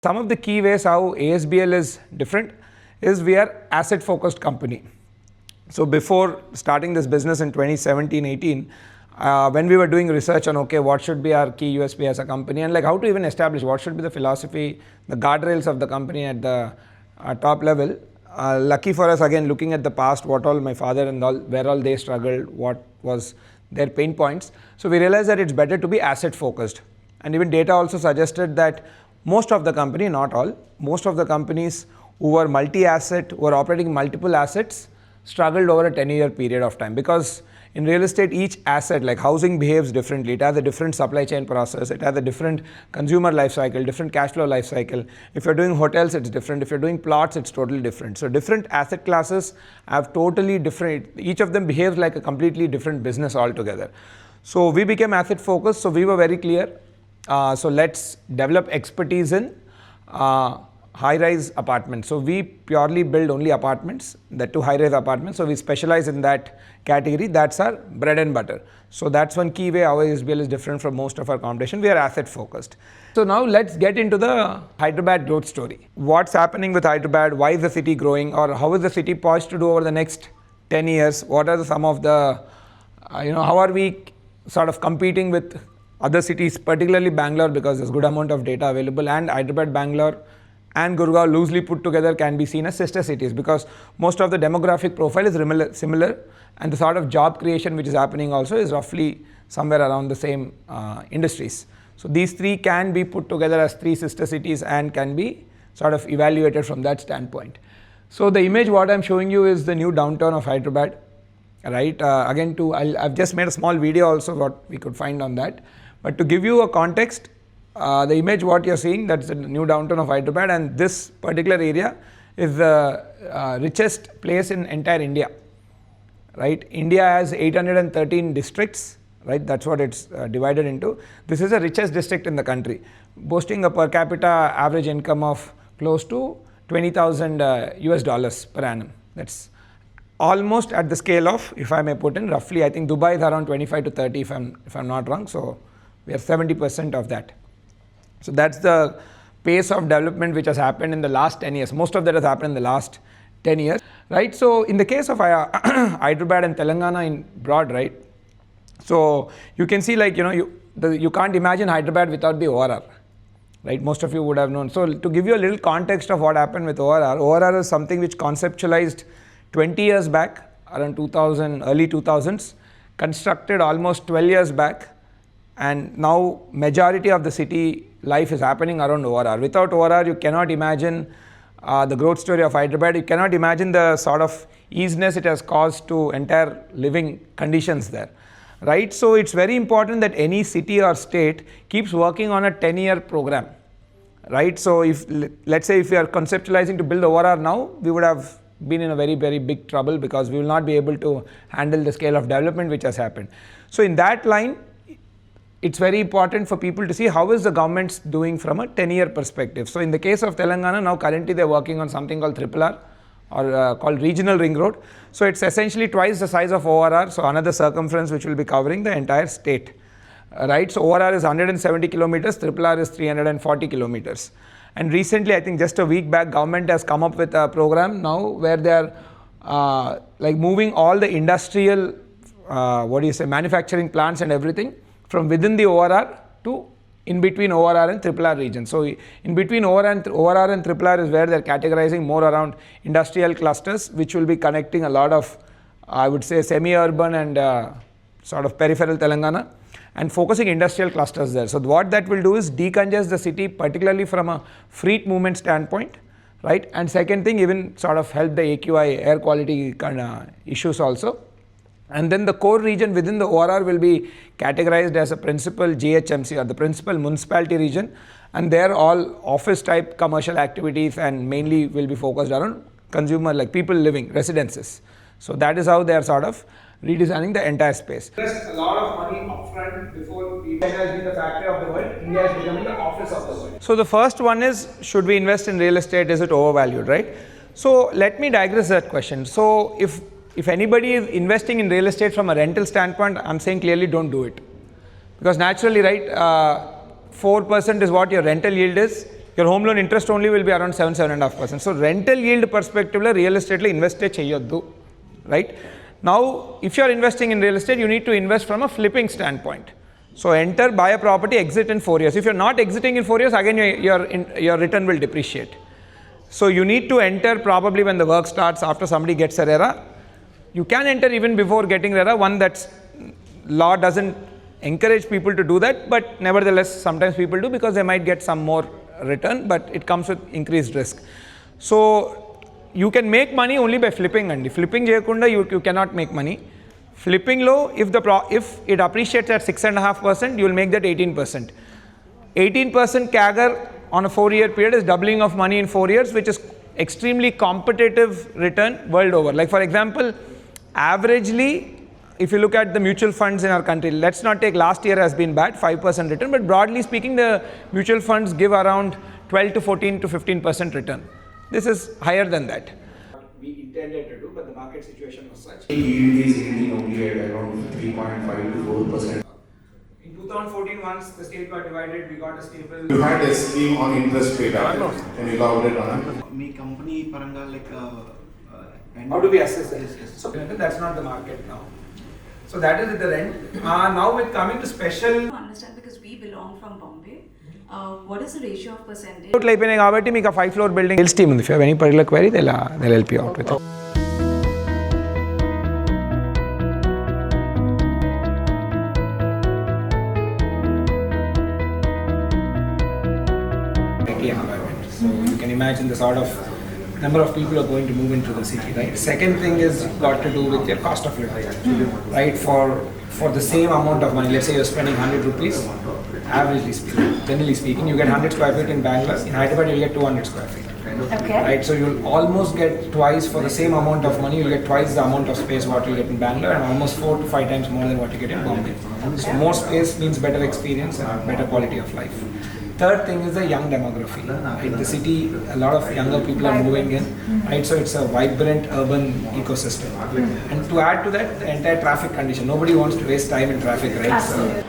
Some of the key ways how ASBL is different is we are asset focused company. So before starting this business in 2017-18, when we were doing research on what should be our key USP as a company and like how to even establish what should be the philosophy, the guardrails of the company at the top level. Lucky for us, again looking at the past, what all my father and all, where all they struggled, what was their pain points. So we realized that it's better to be asset focused. And even data also suggested that most of the company, not all, most of the companies who were multi-asset, who were operating multiple assets, struggled over a 10-year period of time, because in real estate each asset, like housing, behaves differently. It has a different supply chain process, it has a different consumer life cycle, different cash flow life cycle. If you're doing hotels, it's different. If you're doing plots, it's totally different. So different asset classes have totally different, each of them behaves like a completely different business altogether. So we became asset focused, so we were very clear. So let's develop expertise in high-rise apartments. So we purely build only apartments, that too high-rise apartments. So we specialize in that category. That's our bread and butter. So that's one key way our ASBL is different from most of our competition. We are asset focused. So now let's get into the Hyderabad growth story. What's happening with Hyderabad? Why is the city growing? Or how is the city poised to do over the next 10 years? What are some of the, how are we sort of competing with other cities, particularly Bangalore, because there's good amount of data available, and Hyderabad, Bangalore and Gurgaon loosely put together can be seen as sister cities, because most of the demographic profile is similar and the sort of job creation which is happening also is roughly somewhere around the same industries. So these three can be put together as three sister cities and can be sort of evaluated from that standpoint. So the image what I'm showing you is the new downtown of Hyderabad, right? I've just made a small video also what we could find on that. But to give you a context, the image what you're seeing, that's the new downtown of Hyderabad, and this particular area is the richest place in entire India, right? India has 813 districts, right? That's what it's divided into. This is the richest district in the country, boasting a per capita average income of close to $20,000 US per annum. That's almost at the scale of, if I may put in, roughly, I think Dubai is around 25 to 30 if I'm not wrong. So we are 70% of that. So that's the pace of development which has happened in the last 10 years. Most of that has happened in the last 10 years, right? So in the case of Hyderabad and Telangana in broad, right? So you can see like, you can't imagine Hyderabad without the ORR, right? Most of you would have known. So to give you a little context of what happened with ORR is something which conceptualized 20 years back, around 2000, early 2000s, constructed almost 12 years back. And now majority of the city life is happening around ORR. Without ORR, you cannot imagine the growth story of Hyderabad. You cannot imagine the sort of easiness it has caused to entire living conditions there, right? So it's very important that any city or state keeps working on a 10-year program, right? So if, let's say if we are conceptualizing to build ORR now, we would have been in a very, very big trouble, because we will not be able to handle the scale of development which has happened. So in that line, it's very important for people to see how is the government doing from a 10-year perspective. So in the case of Telangana, now currently they're working on something called RRR, or called Regional Ring Road. So it's essentially twice the size of ORR, so another circumference which will be covering the entire state, right? So ORR is 170 kilometers, RRR is 340 kilometers. And recently, I think just a week back, government has come up with a program now where they are like moving all the industrial, manufacturing plants and everything from within the ORR to in between ORR and RRR region. So in between ORR and RRR is where they're categorizing more around industrial clusters, which will be connecting a lot of, I would say, semi-urban and sort of peripheral Telangana, and focusing industrial clusters there. So what that will do is decongest the city, particularly from a freight movement standpoint, right? And second thing, even sort of help the AQI, air quality kind of issues also. And then the core region within the ORR will be categorized as a principal GHMC, or the principal municipality region, and there all office type commercial activities and mainly will be focused around consumer, like people living, residences. So that is how they are sort of redesigning the entire space. Invest a lot of money upfront before India has been the factory of the world, India is becoming the office of the world. So the first one is, should we invest in real estate? Is it overvalued, right? So let me digress that question. So if anybody is investing in real estate from a rental standpoint, I'm saying clearly don't do it. Because naturally, right, 4% is what your rental yield is. your home loan interest only will be around 7.5%. So rental yield perspective, real estate invest cheyoddu, right? Now, if you are investing in real estate, you need to invest from a flipping standpoint. So enter, buy a property, exit in 4 years. If you're not exiting in 4 years, again your return will depreciate. So you need to enter probably when the work starts, after somebody gets a RERA. You can enter even before getting RERA. One, that's law doesn't encourage people to do that, but nevertheless sometimes people do because they might get some more return, but it comes with increased risk. So you can make money only by flipping, and flipping cheyakunda you cannot make money. Flipping low, if it appreciates at 6.5%, you will make that 18%. 18% CAGR on a 4-year period is doubling of money in 4 years, which is extremely competitive return world over. Like for example, averagely, if you look at the mutual funds in our country, let's not take last year has been bad, 5% return, but broadly speaking, the mutual funds give around 12 to 14 to 15% return. This is higher than that. We intended to do, but the market situation was such. Yield is yielding only at around 3.5 to 4%. In 2014, once the state got divided, we got a stable. You had a scheme on interest rate. Can you elaborate on it? Me company paranga like. How do we assess that? So that's not the market now. So that is at the rent. Now with coming to special. To understand, because we belong from Bombay, what is the ratio of percentage? Like make a 5-floor building. Sales team, if you have any particular query, they'll help you out with it. So you can imagine the sort of number of people are going to move into the city, right? Second thing is got to do with your cost of living, right? For the same amount of money, let's say you're spending 100 rupees, averagely speaking, generally speaking, you get 100 square feet in Bangalore. In Hyderabad, you'll get 200 square feet. Okay. Right, so you'll almost get twice for the same amount of money. You'll get twice the amount of space what you get in Bangalore, and almost 4 to 5 times more than what you get in Bombay. So more space means better experience and better quality of life. Third thing is the young demography. In the city, a lot of younger people are moving in, right? So it's a vibrant urban ecosystem. And to add to that, the entire traffic condition. Nobody wants to waste time in traffic, right? So